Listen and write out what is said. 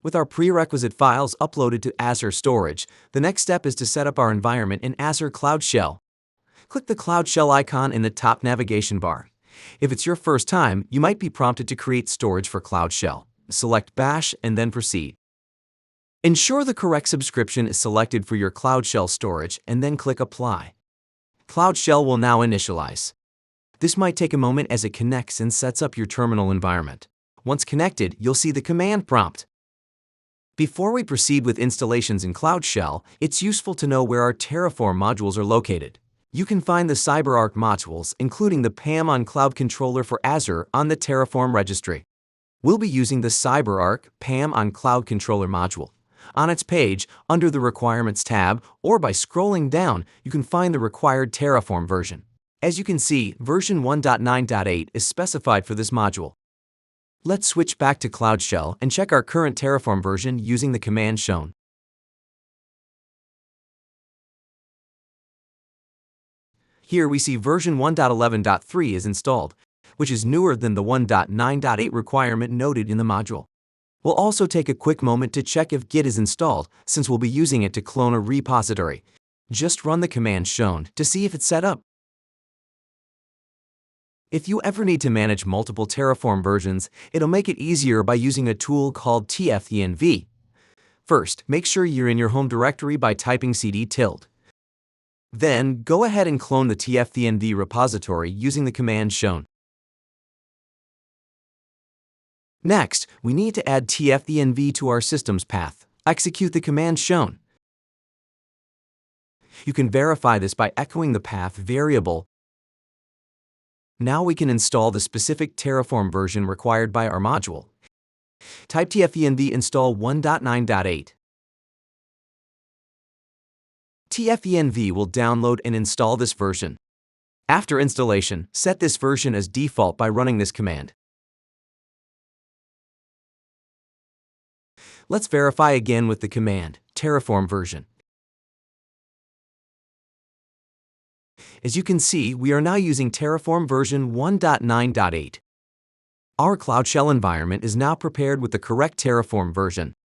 With our prerequisite files uploaded to Azure Storage, the next step is to set up our environment in Azure Cloud Shell. Click the Cloud Shell icon in the top navigation bar. If it's your first time, you might be prompted to create storage for Cloud Shell. Select Bash and then proceed. Ensure the correct subscription is selected for your Cloud Shell storage and then click Apply. Cloud Shell will now initialize. This might take a moment as it connects and sets up your terminal environment. Once connected, you'll see the command prompt. Before we proceed with installations in Cloud Shell, it's useful to know where our Terraform modules are located. You can find the CyberArk modules, including the PAM on Cloud Controller for Azure, on the Terraform Registry. We'll be using the CyberArk PAM on Cloud Controller module. On its page, under the Requirements tab, or by scrolling down, you can find the required Terraform version. As you can see, version 1.9.8 is specified for this module. Let's switch back to Cloud Shell and check our current Terraform version using the command shown. Here we see version 1.11.3 is installed, which is newer than the 1.9.8 requirement noted in the module. We'll also take a quick moment to check if Git is installed, since we'll be using it to clone a repository. Just run the command shown to see if it's set up. If you ever need to manage multiple Terraform versions, it'll make it easier by using a tool called tfenv. First, make sure you're in your home directory by typing cd tilde. Then, go ahead and clone the tfenv repository using the command shown. Next, we need to add tfenv to our system's path. Execute the command shown. You can verify this by echoing the path variable. Now we can install the specific Terraform version required by our module. Type tfenv install 1.9.8. tfenv will download and install this version. After installation, set this version as default by running this command. Let's verify again with the command, Terraform version. As you can see, we are now using Terraform version 1.9.8. Our Cloud Shell environment is now prepared with the correct Terraform version.